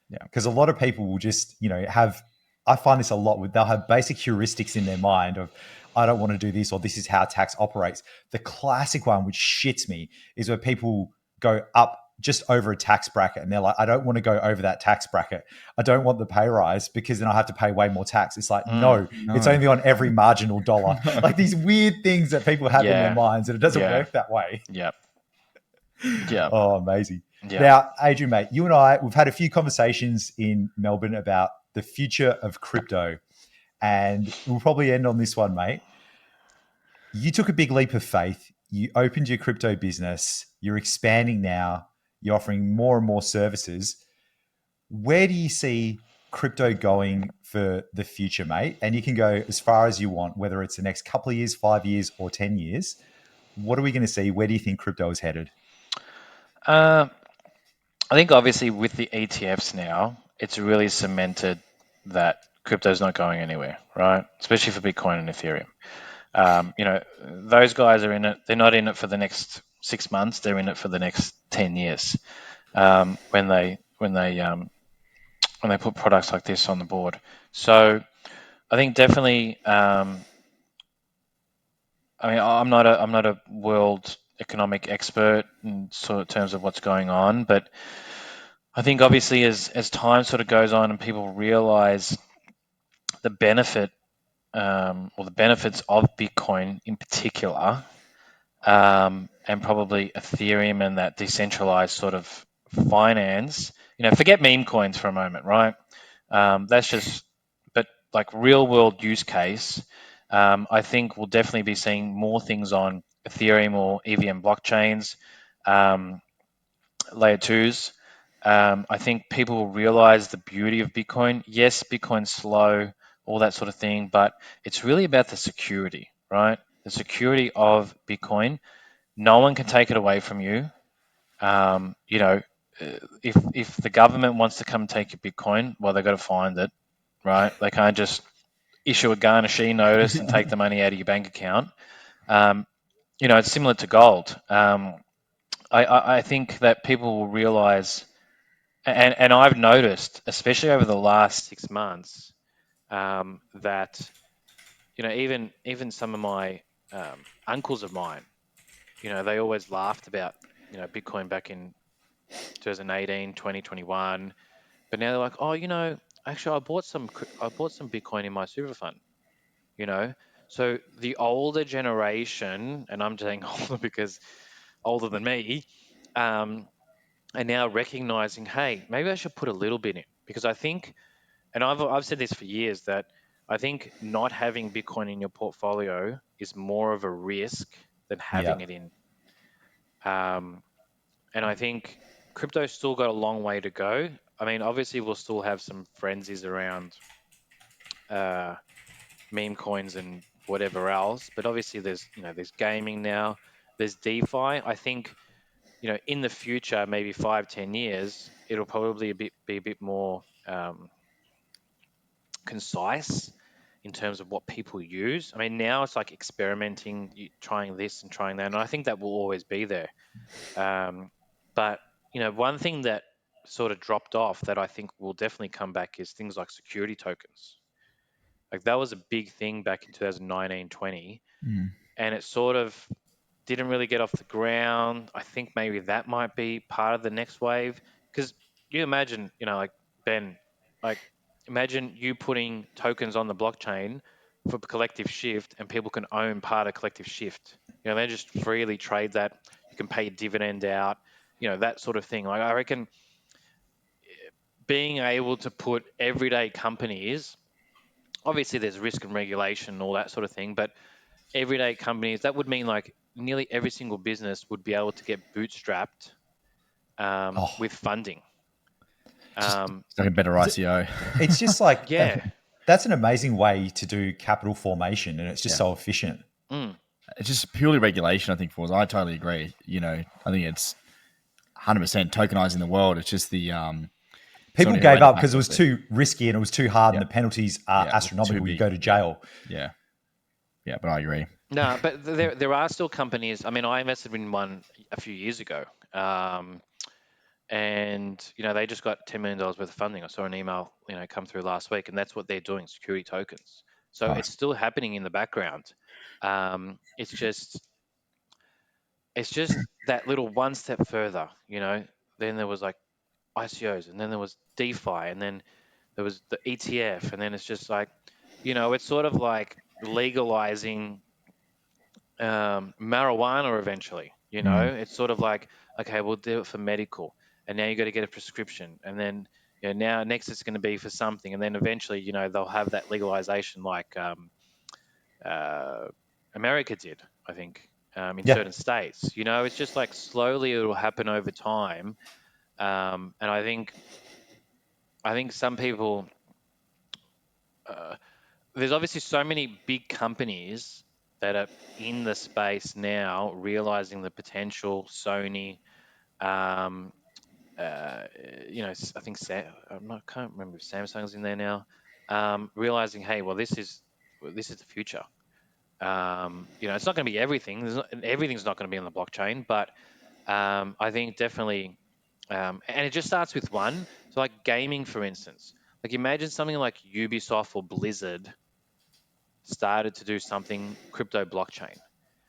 Yeah. Because a lot of people will just, have, I find this a lot with, they'll have basic heuristics in their mind of, I don't want to do this, or this is how tax operates. The classic one, which shits me, is where people go up just over a tax bracket and they're like, I don't want to go over that tax bracket. I don't want the pay rise because then I have to pay way more tax. It's like, no, it's only on every marginal dollar. Like, these weird things that people have in their minds, and it doesn't work that way. Yep. Yeah. Oh, amazing. Yeah. Now, Adrian, mate, you and I, we've had a few conversations in Melbourne about the future of crypto, and we'll probably end on this one, mate. You took a big leap of faith. You opened your crypto business. You're expanding now. You're offering more and more services. Where do you see crypto going for the future, mate? And you can go as far as you want, whether it's the next couple of years, 5 years, or 10 years. What are we going to see? Where do you think crypto is headed? I think obviously with the ETFs now, it's really cemented that crypto is not going anywhere, right? Especially for Bitcoin and Ethereum. Those guys are in it. They're not in it for the next 6 months. They're in it for the next 10 years. When they put products like this on the board. So I think definitely. I'm not a world economic expert in sort of terms of what's going on, but I think obviously as time sort of goes on and people realize the benefit or the benefits of Bitcoin in particular, and probably Ethereum and that decentralized sort of finance, forget meme coins for a moment, right? That's just, but like real world use case, I think we'll definitely be seeing more things on Ethereum or EVM blockchains, layer twos. I think people will realize the beauty of Bitcoin. Yes, Bitcoin's slow, all that sort of thing, but it's really about the security, right? The security of Bitcoin. No one can take it away from you. If the government wants to come take your Bitcoin, well, they've got to find it, right? They can't just issue a garnishee notice and take the money out of your bank account. It's similar to gold. I think that people will realize, and I've noticed, especially over the last 6 months, that even some of my uncles of mine, they always laughed about Bitcoin back in 2018, 2021, but now they're like, oh, actually, I bought some Bitcoin in my super fund. So the older generation, and I'm saying older because older than me, are now recognizing, hey, maybe I should put a little bit in, because I think, and I've said this for years, that I think not having Bitcoin in your portfolio is more of a risk than having it in. And I think crypto's still got a long way to go. I mean, obviously, we'll still have some frenzies around meme coins and whatever else, but obviously there's gaming now, there's DeFi. I think in the future, maybe 5-10 years, it'll probably be a bit more concise in terms of what people use. I mean, now it's like experimenting, trying this and trying that, and I think that will always be there. But one thing that sort of dropped off that I think will definitely come back is things like security tokens. Like, that was a big thing back in 2019, 20, and it sort of didn't really get off the ground. I think maybe that might be part of the next wave, because you imagine, like Ben, like imagine you putting tokens on the blockchain for collective shift, and people can own part of collective shift. They just freely trade that. You can pay a dividend out, that sort of thing. Like, I reckon being able to put everyday companies, obviously there's risk and regulation and all that sort of thing, but everyday companies, that would mean like nearly every single business would be able to get bootstrapped with funding. It's like a better ICO. It's just like, yeah, that's an amazing way to do capital formation, and it's just so efficient. It's just purely regulation, I think, Forza. I totally agree. I think it's 100% tokenizing the world. It's just the People Sort of gave who up ended because it was up with too risky and it was too hard, Yeah. and the penalties are Yeah, it was astronomical. too You go big. to jail. Yeah. Yeah, but I agree. No, but there are still companies. I mean, I invested in one a few years ago, and they just got $10 million worth of funding. I saw an email come through last week, and that's what they're doing, security tokens. So Nice. it's still happening in the background. It's just that little one step further. Then there was like ICOs, and then there was DeFi, and then there was the ETF, and then it's just like, it's sort of like legalizing marijuana eventually. It's sort of like, okay, we'll do it for medical, and now you got to get a prescription, and then now next it's going to be for something, and then eventually they'll have that legalization like uh, America did, I think, in Yeah. certain states. It's just like slowly it will happen over time, and I think some people. There's obviously so many big companies that are in the space now, realizing the potential. Sony, um, I think can't remember if Samsung's in there now. Realizing, hey, well, this is the future. It's not going to be everything. Everything's not going to be on the blockchain, but I think definitely, and it just starts with one. So, like gaming, for instance, like imagine something like Ubisoft or Blizzard started to do something crypto blockchain.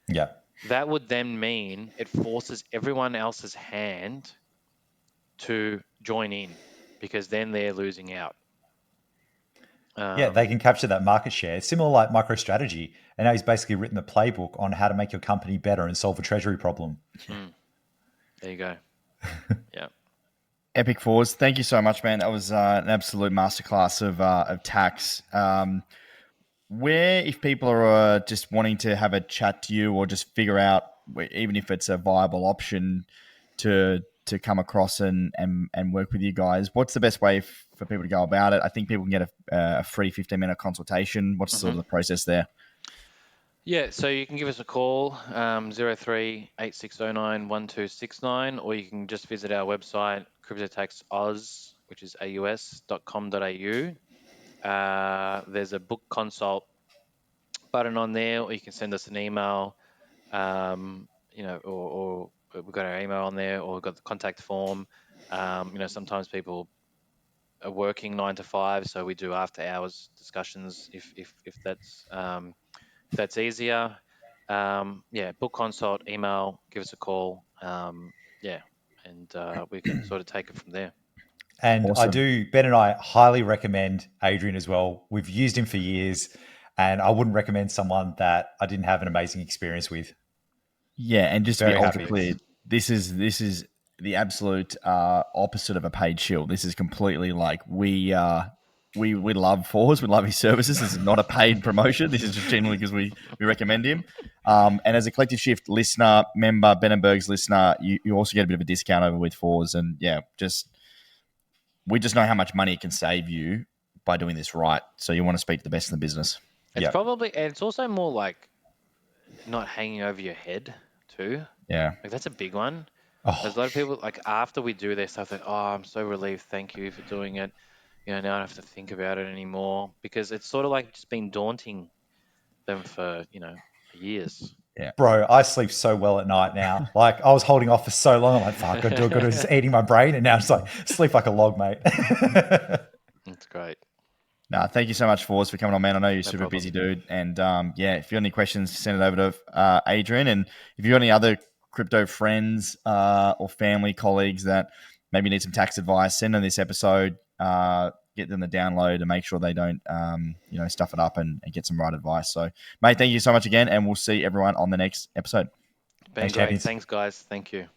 Yeah. That would then mean it forces everyone else's hand to join in because then they're losing out. Yeah, they can capture that market share. It's similar like MicroStrategy. And now he's basically written the playbook on how to make your company better and solve a treasury problem. There you go. Yeah. Epic Fours. Thank you so much, man. That was an absolute masterclass of tax. Where, if people are just wanting to have a chat to you or just figure out, even if it's a viable option to come across and work with you guys, what's the best way for people to go about it? I think people can get a free 15-minute consultation. What's sort of the process there? Yeah, so you can give us a call, 03-8609-1269, or you can just visit our website, cryptotaxoz, which is aus.com.au. There's a book consult button on there, or you can send us an email, or we've got our email on there, or we've got the contact form. Sometimes people are working 9 to 5, so we do after hours discussions if that's easier. Book consult, email, give us a call. And we can sort of take it from there. And Awesome. Ben and I highly recommend Adrian as well. We've used him for years, and I wouldn't recommend someone that I didn't have an amazing experience with. Yeah, and just to be Very ultra happy. clear, this is the absolute opposite of a paid shield. This is completely like we love Fours, we love his services. This is not a paid promotion. This is just genuinely because we recommend him. And as a Collective Shift listener, member, Ben Bergs listener, you also get a bit of a discount over with Fours. And yeah, we just know how much money it can save you by doing this right. So you want to speak to the best in the business. It's also more like not hanging over your head too. Yeah. Like that's a big one. Oh, There's a lot of people like after we do this, I think, oh, I'm so relieved. Thank you for doing it. Now I don't have to think about it anymore because it's sort of like just been daunting them for years. Yeah. bro, I sleep so well at night now. Like I was holding off for so long. I'm like, fuck, got to do it. Got to It's eating my brain. And now it's like, sleep like a log, mate. That's great. No, thank you so much, Forz, for coming on, man. I know you're a super problem. busy dude. And if you have any questions, send it over to Adrian. And if you've got any other crypto friends or family colleagues that maybe need some tax advice, send them this episode, get them the download and make sure they don't, stuff it up and get some right advice. So, mate, thank you so much again. And we'll see everyone on the next episode. Been great. Thanks, guys. Thank you.